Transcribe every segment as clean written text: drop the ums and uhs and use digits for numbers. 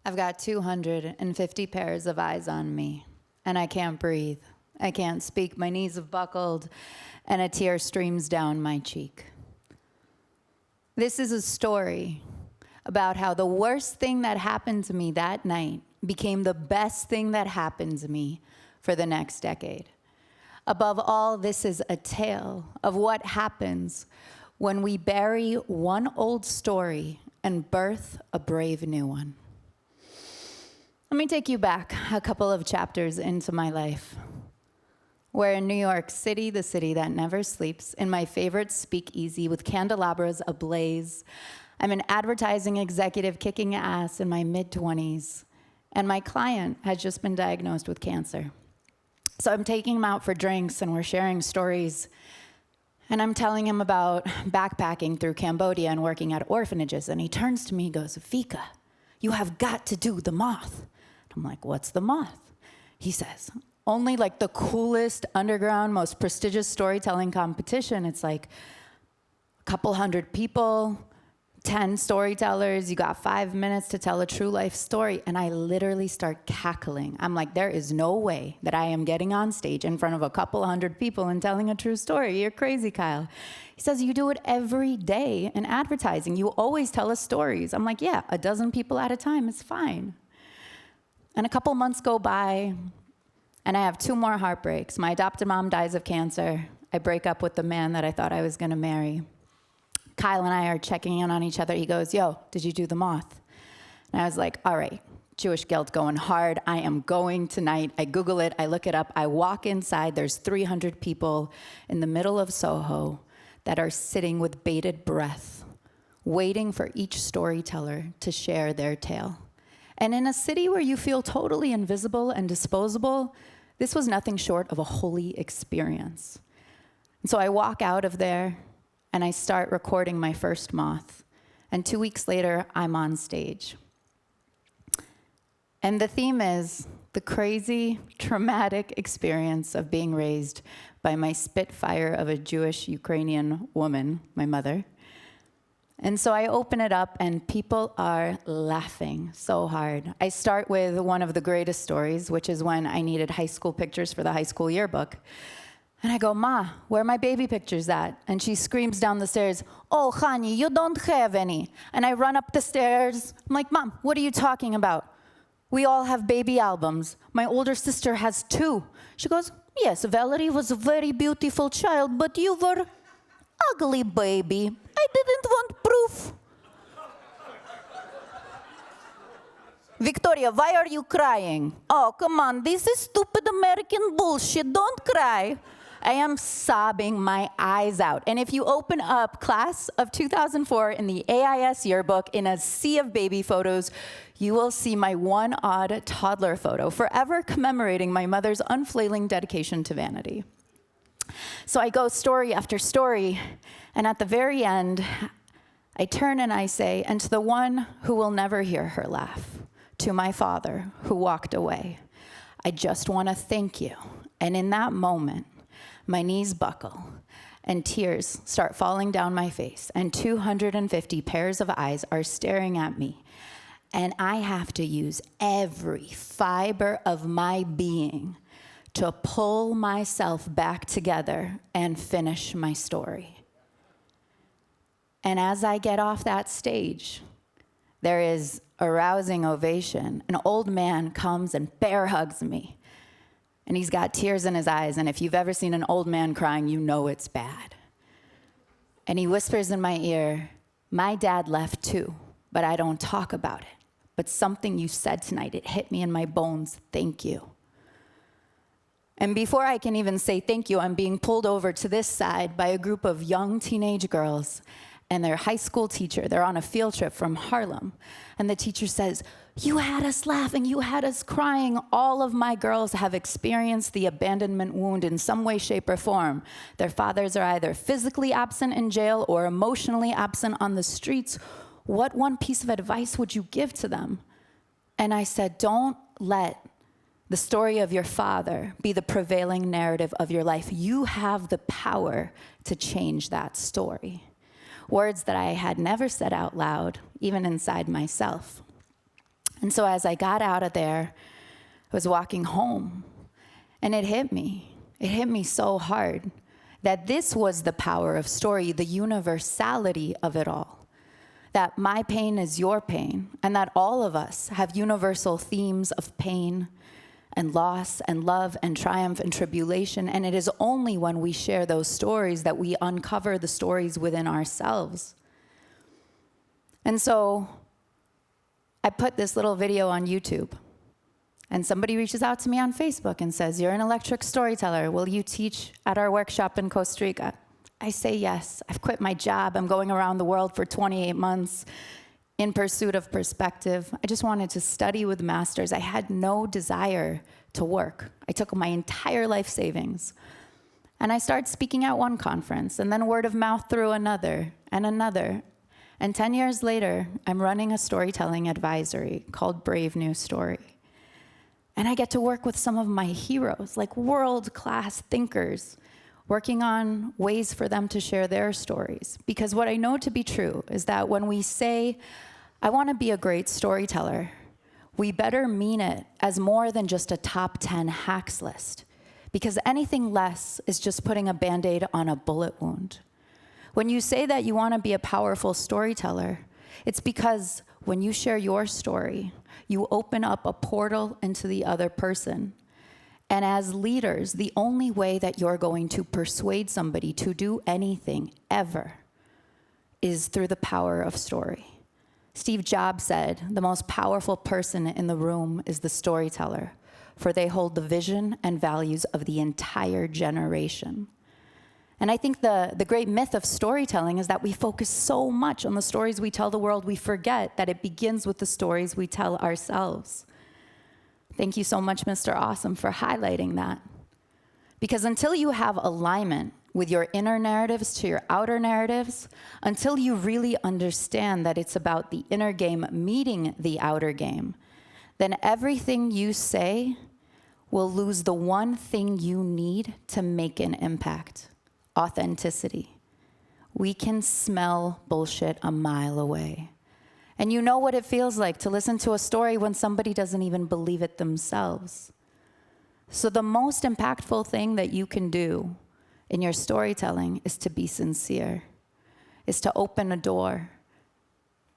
I've got 250 pairs of eyes on me, and I can't breathe. I can't speak. My knees have buckled, and a tear streams down my cheek. This is a story about how the worst thing that happened to me that night became the best thing that happened to me for the next decade. Above all, this is a tale of what happens when we bury one old story and birth a brave new one. Let me take you back a couple of chapters into my life. We're in New York City, the city that never sleeps, in my favorite speakeasy with candelabras ablaze. I'm an advertising executive kicking ass in my mid-20s, and my client has just been diagnosed with cancer. So I'm taking him out for drinks, and we're sharing stories, and I'm telling him about backpacking through Cambodia and working at orphanages, and he turns to me and goes, "ViKA, you have got to do the MOTH." I'm like, "What's the MOTH?" He says, "Only like the coolest underground, most prestigious storytelling competition. It's like a couple hundred people, 10 storytellers, you got 5 minutes to tell a true life story." And I literally start cackling. I'm like, there is no way that I am getting on stage in front of a couple hundred people and telling a true story. You're crazy, Kyle. He says, "You do it every day in advertising. You always tell us stories." I'm like, "Yeah, a dozen people at a time is fine." And a couple months go by, and I have 2 more heartbreaks. My adopted mom dies of cancer. I break up with the man that I thought I was gonna marry. Kyle and I are checking in on each other. He goes, "Yo, did you do the MOTH?" And I was like, all right, Jewish guilt going hard. I am going tonight. I Google it, I look it up. I walk inside, there's 300 people in the middle of Soho that are sitting with bated breath, waiting for each storyteller to share their tale. And in a city where you feel totally invisible and disposable, this was nothing short of a holy experience. And so I walk out of there, and I start recording my first MOTH. And 2 weeks later, I'm on stage. And the theme is the crazy, traumatic experience of being raised by my spitfire of a Jewish Ukrainian woman, my mother. And so I open it up, and people are laughing so hard. I start with one of the greatest stories, which is when I needed high school pictures for the high school yearbook. And I go, "Ma, where are my baby pictures at?" And she screams down the stairs, "Oh, honey, you don't have any." And I run up the stairs. I'm like, "Mom, what are you talking about? We all have baby albums. My older sister has 2. She goes, "Yes, Valerie was a very beautiful child, but you were ugly, baby. I didn't want proof." "Victoria, why are you crying?" "Oh, come on, this is stupid American bullshit. Don't cry." I am sobbing my eyes out. And if you open up class of 2004 in the AIS yearbook in a sea of baby photos, you will see my one odd toddler photo, forever commemorating my mother's unfailing dedication to vanity. So I go story after story, and at the very end, I turn and I say, "And to the one who will never hear her laugh, to my father who walked away, I just want to thank you." And in that moment, my knees buckle, and tears start falling down my face, and 250 pairs of eyes are staring at me, and I have to use every fiber of my being to pull myself back together and finish my story. And as I get off that stage, there is a rousing ovation. An old man comes and bear hugs me. And he's got tears in his eyes, and if you've ever seen an old man crying, you know it's bad. And he whispers in my ear, "My dad left too, but I don't talk about it. But something you said tonight, it hit me in my bones. Thank you." And before I can even say thank you, I'm being pulled over to this side by a group of young teenage girls and their high school teacher. They're on a field trip from Harlem. And the teacher says, "You had us laughing, you had us crying. All of my girls have experienced the abandonment wound in some way, shape, or form. Their fathers are either physically absent in jail or emotionally absent on the streets. What one piece of advice would you give to them?" And I said, "Don't let the story of your father be the prevailing narrative of your life. You have the power to change that story." Words that I had never said out loud, even inside myself. And so as I got out of there, I was walking home, and it hit me. It hit me so hard that this was the power of story, the universality of it all. That my pain is your pain, and that all of us have universal themes of pain and loss and love and triumph and tribulation. And it is only when we share those stories that we uncover the stories within ourselves. And so I put this little video on YouTube, and somebody reaches out to me on Facebook and says, "You're an electric storyteller. Will you teach at our workshop in Costa Rica?" I say yes. I've quit my job. I'm going around the world for 28 months in pursuit of perspective. I just wanted to study with masters. I had no desire to work. I took my entire life savings. And I started speaking at one conference, and then word of mouth through another and another. And 10 years later, I'm running a storytelling advisory called Brave New Story. And I get to work with some of my heroes, like world-class thinkers, working on ways for them to share their stories. Because what I know to be true is that when we say, "I want to be a great storyteller," we better mean it as more than just a top 10 hacks list. Because anything less is just putting a Band-Aid on a bullet wound. When you say that you want to be a powerful storyteller, it's because when you share your story, you open up a portal into the other person. And as leaders, the only way that you're going to persuade somebody to do anything ever is through the power of story. Steve Jobs said, "The most powerful person in the room is the storyteller, for they hold the vision and values of the entire generation." And I think the great myth of storytelling is that we focus so much on the stories we tell the world, we forget that it begins with the stories we tell ourselves. Thank you so much, Mr. Awesome, for highlighting that. Because until you have alignment with your inner narratives to your outer narratives, until you really understand that it's about the inner game meeting the outer game, then everything you say will lose the one thing you need to make an impact: authenticity. We can smell bullshit a mile away. And you know what it feels like to listen to a story when somebody doesn't even believe it themselves. So the most impactful thing that you can do in your storytelling is to be sincere, is to open a door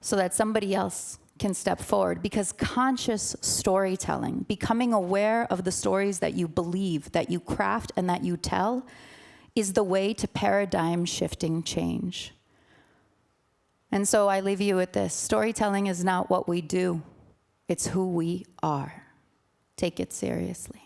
so that somebody else can step forward. Because conscious storytelling, becoming aware of the stories that you believe, that you craft, and that you tell, is the way to paradigm shifting change. And so I leave you with this: storytelling is not what we do, it's who we are. Take it seriously.